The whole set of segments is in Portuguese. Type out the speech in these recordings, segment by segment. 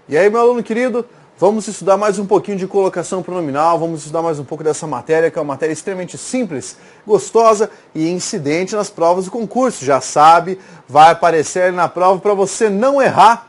E aí, meu aluno querido, vamos estudar mais um pouquinho de colocação pronominal, vamos estudar mais um pouco dessa matéria, que é uma matéria extremamente simples, gostosa e incidente nas provas do concurso. Já sabe, vai aparecer ali na prova para você não errar.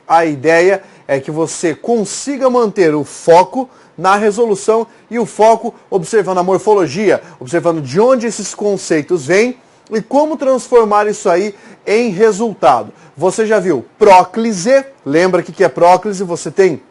A ideia é que você consiga manter o foco na resolução e o foco observando a morfologia, observando de onde esses conceitos vêm e como transformar isso aí em resultado. Você já viu próclise? Lembra que é próclise? Você tem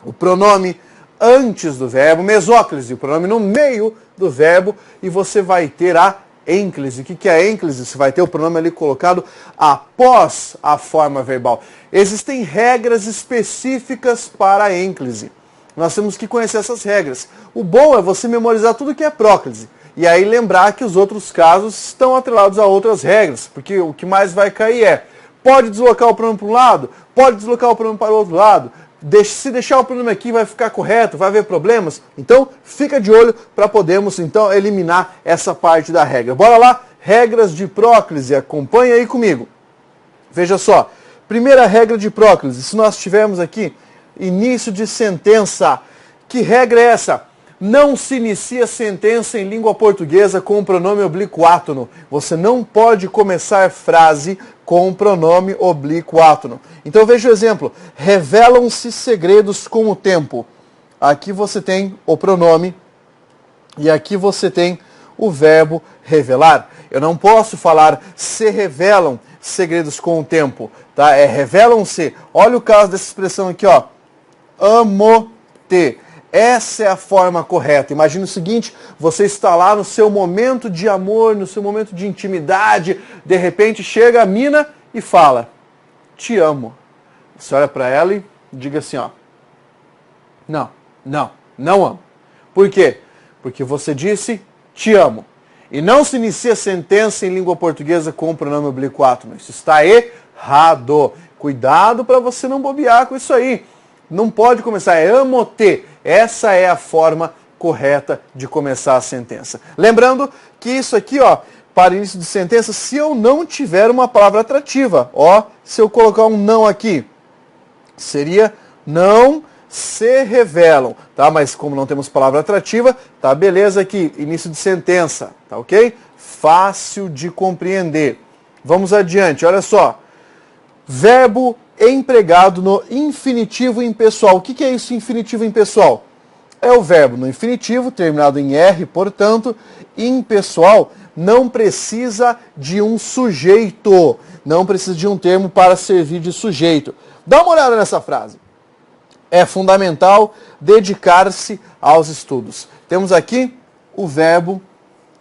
o pronome antes do verbo, mesóclise, o pronome no meio do verbo, e você vai ter a ênclise. O que é a ênclise? Você vai ter o pronome ali colocado após a forma verbal. Existem regras específicas para a ênclise. Nós temos que conhecer essas regras. O bom é você memorizar tudo que é próclise. E aí lembrar que os outros casos estão atrelados a outras regras. Porque o que mais vai cair é, pode deslocar o pronome para um lado, pode deslocar o pronome para o outro lado. Se deixar o pronome aqui vai ficar correto, vai haver problemas. Então fica de olho para podermos então eliminar essa parte da regra. Bora lá, regras de próclise, acompanha aí comigo. Veja só, primeira regra de próclise, se nós tivermos aqui início de sentença, que regra é essa? Não se inicia sentença em língua portuguesa com o pronome oblíquo átono. Você não pode começar frase com o pronome oblíquo átono. Então veja o exemplo. Revelam-se segredos com o tempo. Aqui você tem o pronome e aqui você tem o verbo revelar. Eu não posso falar se revelam segredos com o tempo. Tá? Revelam-se. Olha o caso dessa expressão aqui, ó. Amo-te. Essa é a forma correta. Imagina o seguinte, você está lá no seu momento de amor, no seu momento de intimidade, de repente chega a mina e fala, te amo. Você olha para ela e diga assim, ó, não amo. Por quê? Porque você disse, te amo. E não se inicia sentença em língua portuguesa com o pronome oblíquo átono. Isso está errado. Cuidado para você não bobear com isso aí. Não pode começar, amo-te. Essa é a forma correta de começar a sentença. Lembrando que isso aqui, ó, para início de sentença, se eu não tiver uma palavra atrativa, ó, se eu colocar um não aqui, seria não se revelam, tá? Mas como não temos palavra atrativa, tá beleza aqui, início de sentença, tá ok? Fácil de compreender. Vamos adiante, olha só. Verbo empregado no infinitivo impessoal. O que é isso, infinitivo impessoal? É o verbo no infinitivo, terminado em R, portanto, impessoal, não precisa de um sujeito, não precisa de um termo para servir de sujeito. Dá uma olhada nessa frase. É fundamental dedicar-se aos estudos. Temos aqui o verbo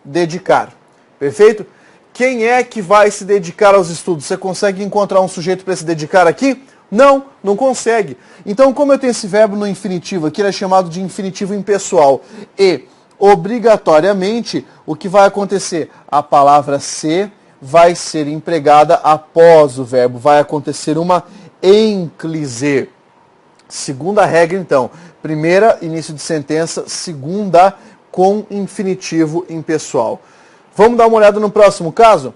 dedicar. Perfeito? Quem é que vai se dedicar aos estudos? Você consegue encontrar um sujeito para se dedicar aqui? Não consegue. Então, como eu tenho esse verbo no infinitivo, aqui ele é chamado de infinitivo impessoal. E, obrigatoriamente, o que vai acontecer? A palavra se vai ser empregada após o verbo. Vai acontecer uma ênclise. Segunda regra, então. Primeira, início de sentença. Segunda, com infinitivo impessoal. Vamos dar uma olhada no próximo caso?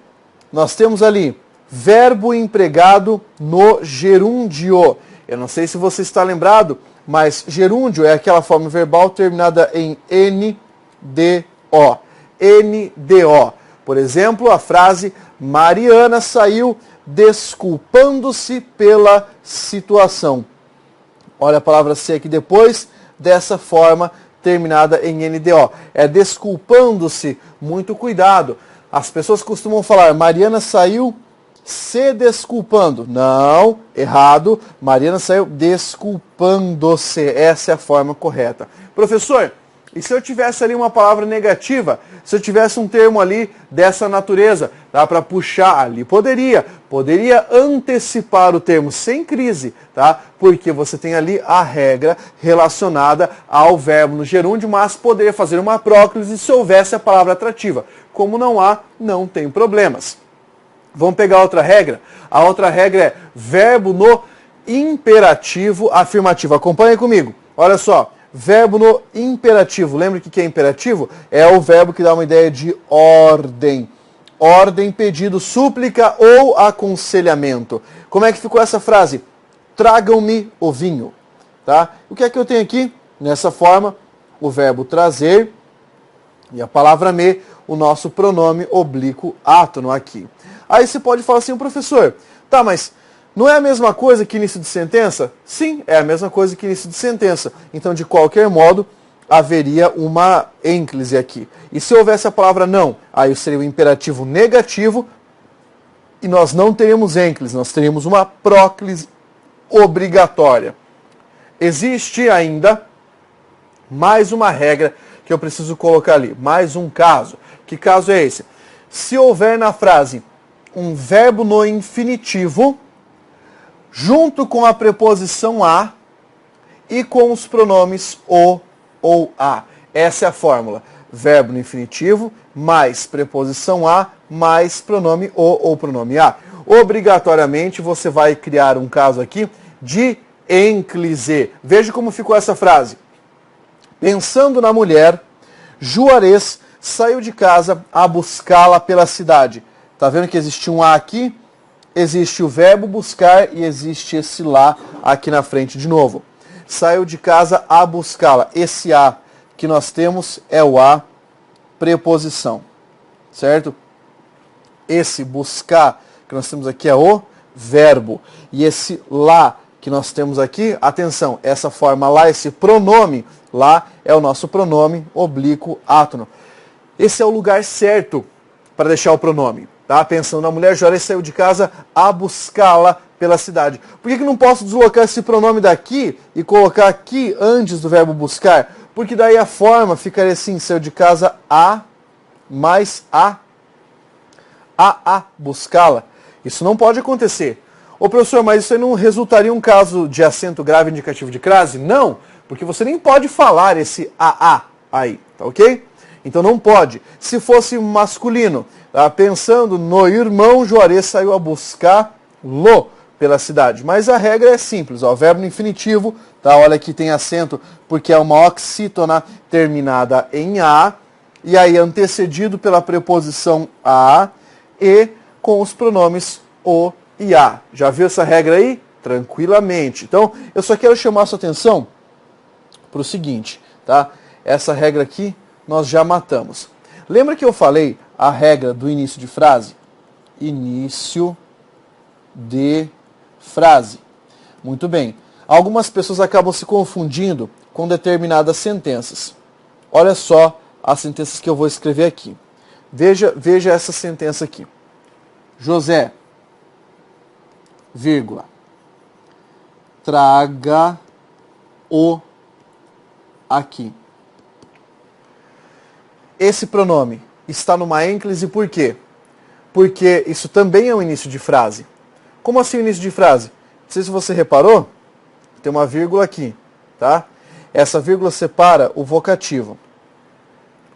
Nós temos ali verbo empregado no gerúndio. Eu não sei se você está lembrado, mas gerúndio é aquela forma verbal terminada em NDO. NDO. Por exemplo, a frase Mariana saiu desculpando-se pela situação. Olha a palavra ser aqui depois dessa forma terminada em NDO. É desculpando-se, muito cuidado. As pessoas costumam falar, Mariana saiu se desculpando. Não, errado. Mariana saiu desculpando-se. Essa é a forma correta. Professor, e se eu tivesse ali uma palavra negativa? Se eu tivesse um termo ali dessa natureza, dá para puxar ali? Poderia antecipar o termo sem crise, tá? Porque você tem ali a regra relacionada ao verbo no gerúndio, mas poderia fazer uma próclise se houvesse a palavra atrativa. Como não há, não tem problemas. Vamos pegar outra regra? A outra regra é verbo no imperativo afirmativo. Acompanhe comigo. Olha só. Verbo no imperativo. Lembra o que é imperativo? É o verbo que dá uma ideia de ordem. Ordem, pedido, súplica ou aconselhamento. Como é que ficou essa frase? tragam-me o vinho. Tá? O que é que eu tenho aqui? Nessa forma, o verbo trazer e a palavra me, o nosso pronome oblíquo átono aqui. Aí você pode falar assim, professor, tá, mas não é a mesma coisa que início de sentença? Sim, é a mesma coisa que início de sentença. Então, de qualquer modo, haveria uma ênclise aqui. E se houvesse a palavra não, aí seria o imperativo negativo e nós não teríamos ênclise, nós teríamos uma próclise obrigatória. Existe ainda mais uma regra que eu preciso colocar ali, mais um caso. Que caso é esse? Se houver na frase um verbo no infinitivo, junto com a preposição a e com os pronomes o ou a. Essa é a fórmula. Verbo no infinitivo, mais preposição a, mais pronome o ou pronome a. Obrigatoriamente você vai criar um caso aqui de ênclise. Veja como ficou essa frase. Pensando na mulher, Juarez saiu de casa a buscá-la pela cidade. Tá vendo que existe um a aqui? Existe o verbo buscar e existe esse lá aqui na frente de novo. Saiu de casa a buscá-la. Esse a que nós temos é o a preposição, certo? Esse buscar que nós temos aqui é o verbo. E esse lá que nós temos aqui, atenção, essa forma lá, esse pronome lá é o nosso pronome oblíquo átono. Esse é o lugar certo para deixar o pronome. Tá? Pensando na mulher, Juarez saiu de casa a buscá-la pela cidade. Por que não posso deslocar esse pronome daqui e colocar aqui antes do verbo buscar? Porque daí a forma ficaria assim, saiu de casa a mais a buscá-la. Isso não pode acontecer. Ô professor, mas isso aí não resultaria um caso de acento grave indicativo de crase? Não, porque você nem pode falar esse a aí, tá ok? Então não pode. Se fosse masculino, tá? Pensando no irmão, Juarez saiu a buscá-lo pela cidade. Mas a regra é simples, ó, verbo no infinitivo, tá? Olha aqui tem acento porque é uma oxítona terminada em a, e aí antecedido pela preposição a e com os pronomes o e a. Já viu essa regra aí? Tranquilamente. Então, eu só quero chamar a sua atenção para o seguinte, tá? Essa regra aqui nós já matamos. Lembra que eu falei a regra do início de frase? Início de frase. Muito bem. Algumas pessoas acabam se confundindo com determinadas sentenças. Olha só as sentenças que eu vou escrever aqui. Veja essa sentença aqui. José, vírgula, traga o aqui. Esse pronome está numa ênclise por quê? Porque isso também é um início de frase. Como assim o início de frase? Não sei se você reparou, tem uma vírgula aqui, tá? Essa vírgula separa o vocativo.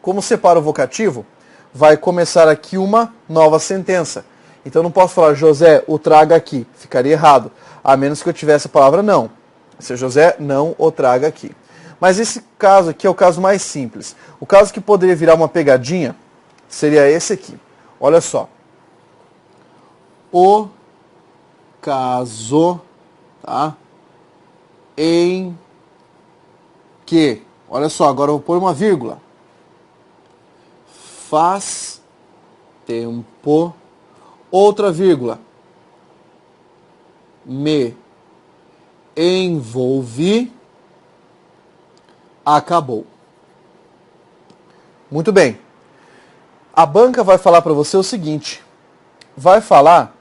Como separa o vocativo, vai começar aqui uma nova sentença. Então eu não posso falar José, o traga aqui. Ficaria errado. A menos que eu tivesse a palavra não. Se José, não o traga aqui. Mas esse caso aqui é o caso mais simples. O caso que poderia virar uma pegadinha seria esse aqui. Olha só. O caso, tá? Em que, olha só, agora eu vou pôr uma vírgula. Faz tempo, outra vírgula. Me envolvi, acabou. Muito bem. A banca vai falar para você o seguinte. Vai falar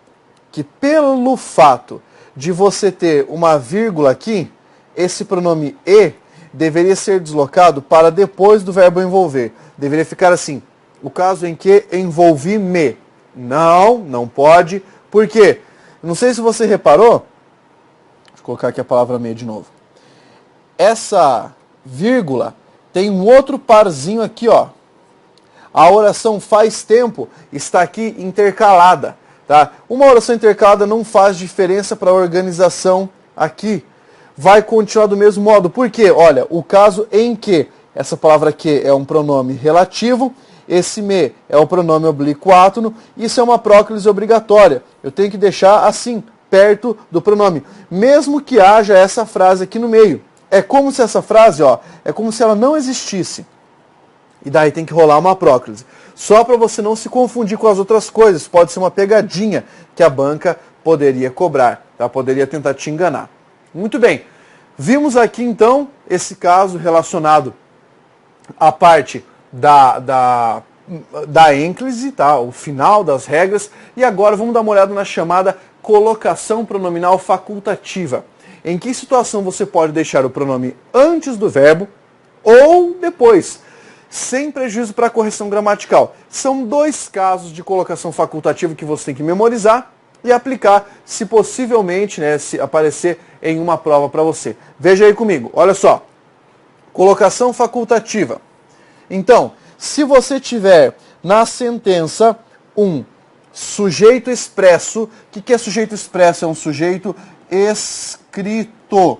que pelo fato de você ter uma vírgula aqui, esse pronome e deveria ser deslocado para depois do verbo envolver. Deveria ficar assim. O caso em que envolvi-me. Não, não pode. Por quê? Não sei se você reparou. Deixa eu colocar aqui a palavra me de novo. Essa vírgula tem um outro parzinho aqui, ó. A oração faz tempo está aqui intercalada, tá? Uma oração intercalada não faz diferença para a organização aqui. Vai continuar do mesmo modo. Por quê? Olha, o caso em que essa palavra que é um pronome relativo, esse me é o pronome oblíquo átono, isso é uma próclise obrigatória. Eu tenho que deixar assim, perto do pronome, mesmo que haja essa frase aqui no meio. É como se essa frase, ó, é como se ela não existisse. E daí tem que rolar uma próclise. Só para você não se confundir com as outras coisas. Pode ser uma pegadinha que a banca poderia cobrar, tá? Poderia tentar te enganar. Muito bem. Vimos aqui então esse caso relacionado à parte da ênclise, tá? O final das regras. E agora vamos dar uma olhada na chamada colocação pronominal facultativa. Em que situação você pode deixar o pronome antes do verbo ou depois, sem prejuízo para a correção gramatical. São dois casos de colocação facultativa que você tem que memorizar e aplicar, se possivelmente, né, se aparecer em uma prova para você. Veja aí comigo, olha só. Colocação facultativa. Então, se você tiver na sentença um sujeito expresso, o que é sujeito expresso? É um sujeito escrito.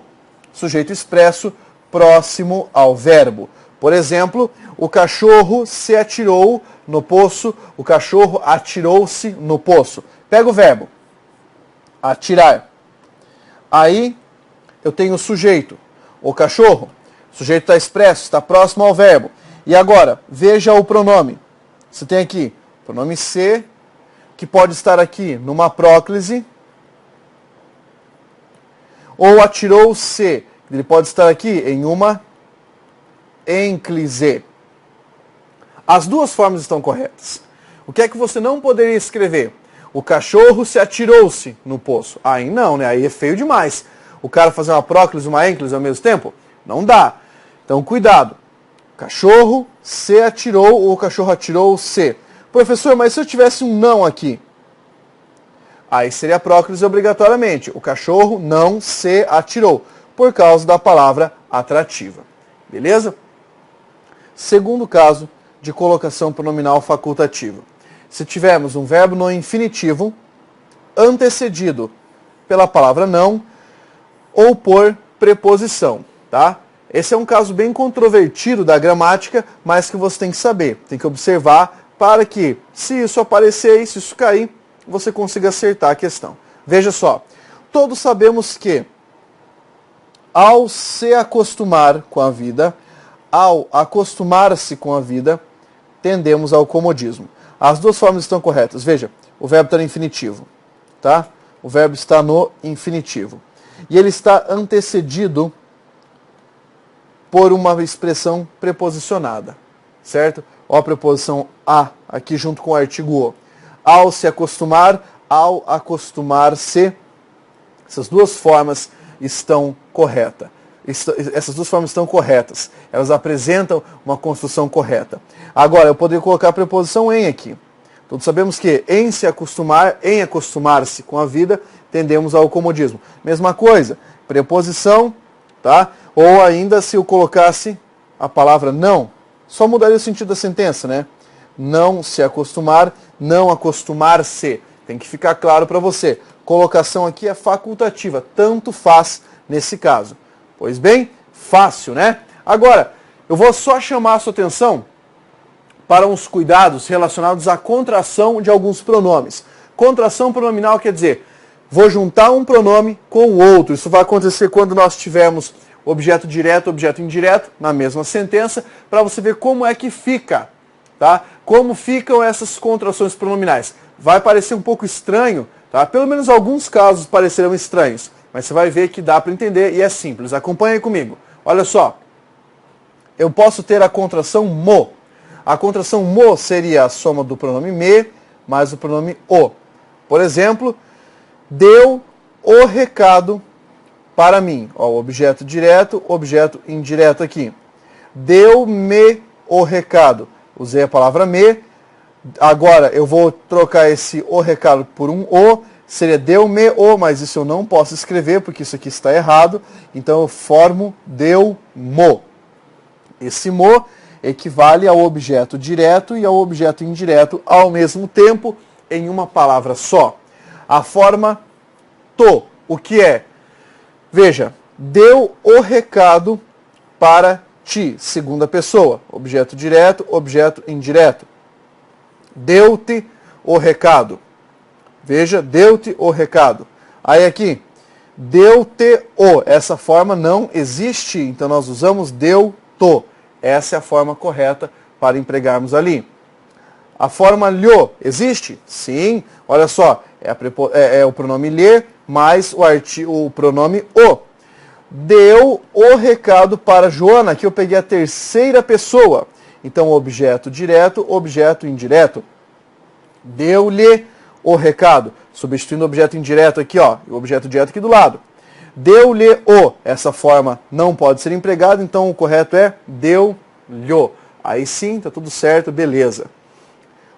Sujeito expresso próximo ao verbo. Por exemplo, o cachorro se atirou no poço, o cachorro atirou-se no poço. Pega o verbo, atirar. Aí eu tenho o sujeito, o cachorro. O sujeito está expresso, está próximo ao verbo. E agora, veja o pronome. Você tem aqui o pronome se, que pode estar aqui numa próclise, ou atirou-se, ele pode estar aqui em uma ênclise. As duas formas estão corretas. O que é que você não poderia escrever? O cachorro se atirou-se no poço. Aí não, né? Aí é feio demais. O cara fazer uma próclise e uma ênclise ao mesmo tempo? Não dá. Então, cuidado. Cachorro se atirou ou o cachorro atirou-se. Professor, mas se eu tivesse um não aqui? Aí seria próclise obrigatoriamente. O cachorro não se atirou, por causa da palavra atrativa. Beleza? Segundo caso de colocação pronominal facultativa. Se tivermos um verbo no infinitivo antecedido pela palavra não ou por preposição, tá? Esse é um caso bem controvertido da gramática, mas que você tem que saber, tem que observar para que, se isso aparecer e se isso cair, você consiga acertar a questão. Veja só, todos sabemos que ao se acostumar com a vida, ao acostumar-se com a vida, tendemos ao comodismo. As duas formas estão corretas. Veja, o verbo está no infinitivo, tá? O verbo está no infinitivo. E ele está antecedido por uma expressão preposicionada, certo? Ó, a preposição a, aqui junto com o artigo o. Ao se acostumar, ao acostumar-se, essas duas formas estão corretas. Essas duas formas estão corretas. Elas apresentam uma construção correta. Agora, eu poderia colocar a preposição em aqui. Todos sabemos que em se acostumar, em acostumar-se com a vida, tendemos ao comodismo. Mesma coisa, preposição, tá? Ou ainda se eu colocasse a palavra não, só mudaria o sentido da sentença, né? Não se acostumar, não acostumar-se. Tem que ficar claro para você. Colocação aqui é facultativa, tanto faz nesse caso. Pois bem, fácil, né? Agora, eu vou só chamar a sua atenção para uns cuidados relacionados à contração de alguns pronomes. Contração pronominal quer dizer, vou juntar um pronome com o outro. Isso vai acontecer quando nós tivermos objeto direto, objeto indireto, na mesma sentença, para você ver como é que fica, tá? Como ficam essas contrações pronominais. Vai parecer um pouco estranho, tá? Pelo menos alguns casos parecerão estranhos, mas você vai ver que dá para entender e é simples. Acompanhe aí comigo. Olha só, eu posso ter a contração mo. A contração mo seria a soma do pronome me mais o pronome o. Por exemplo, deu o recado para mim. Ó, objeto direto, objeto indireto aqui. Deu-me o recado. Usei a palavra me. Agora eu vou trocar esse o recado por um o. Seria deu-me o, mas isso eu não posso escrever porque isso aqui está errado. Então eu formo deu-mo. Esse mo equivale ao objeto direto e ao objeto indireto ao mesmo tempo em uma palavra só. A forma to, o que é? Veja, deu o recado para ti, segunda pessoa. Objeto direto, objeto indireto. Deu-te o recado. Veja, deu-te o recado. Aí aqui, deu-te-o. Essa forma não existe, então nós usamos deu-to. Essa é a forma correta para empregarmos ali. A forma lho existe? Sim. Olha só, é o pronome lhe mais o pronome o. Deu o recado para Joana. Aqui eu peguei a terceira pessoa. Então, objeto direto, objeto indireto. Deu-lhe o recado. Substituindo o objeto indireto aqui, ó, e o objeto direto aqui do lado. Deu-lhe o. Essa forma não pode ser empregada, então o correto é deu-lhe. Aí sim, tá tudo certo, beleza.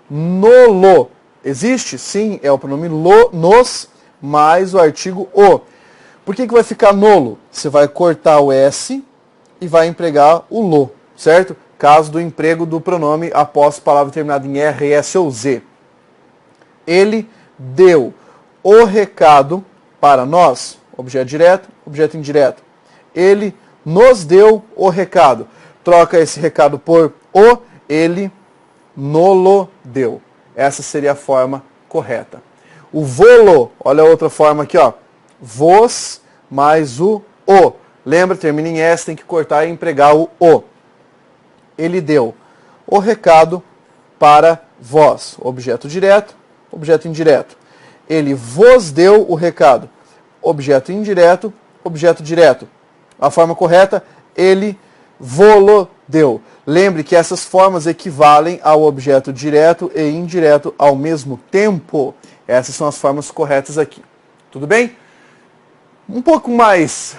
Nolo. Existe? Sim, é o pronome nos mais o artigo o. Por que vai ficar nolo? Você vai cortar o S e vai empregar o lo, certo? Caso do emprego do pronome após palavra terminada em R, S ou Z. Ele deu o recado para nós. Objeto direto, objeto indireto. Ele nos deu o recado. Troca esse recado por o, ele nolo deu. Essa seria a forma correta. O volo, olha a outra forma aqui, ó. Vos mais o. Lembra, termina em S, tem que cortar e empregar o. Ele deu o recado para vós. Objeto direto, objeto indireto. Ele vos deu o recado. Objeto indireto, objeto direto. A forma correta, ele vô-lo deu. Lembre que essas formas equivalem ao objeto direto e indireto ao mesmo tempo. Essas são as formas corretas aqui. Tudo bem? Um pouco mais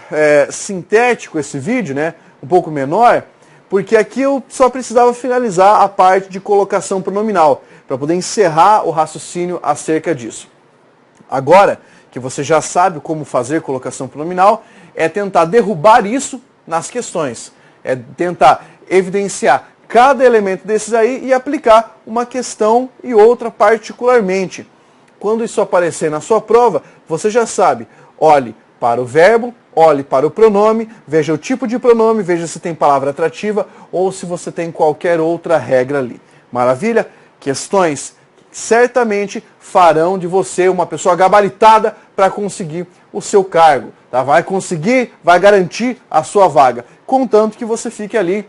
sintético esse vídeo, né? Um pouco menor, porque aqui eu só precisava finalizar a parte de colocação pronominal, para poder encerrar o raciocínio acerca disso. Agora que você já sabe como fazer colocação pronominal, é tentar derrubar isso nas questões. É tentar evidenciar cada elemento desses aí e aplicar uma questão e outra particularmente. Quando isso aparecer na sua prova, você já sabe, olhe para o verbo, olhe para o pronome, veja o tipo de pronome, veja se tem palavra atrativa ou se você tem qualquer outra regra ali. Maravilha? Questões que certamente farão de você uma pessoa gabaritada para conseguir o seu cargo. Tá? Vai conseguir, vai garantir a sua vaga. Contanto que você fique ali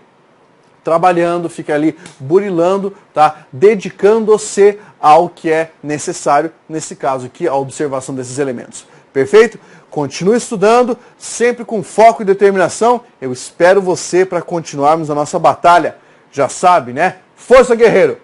trabalhando, fique ali burilando, tá? Dedicando-se ao que é necessário, nesse caso aqui, a observação desses elementos. Perfeito? Continue estudando, sempre com foco e determinação. Eu espero você para continuarmos a nossa batalha. Já sabe, né? Força, guerreiro!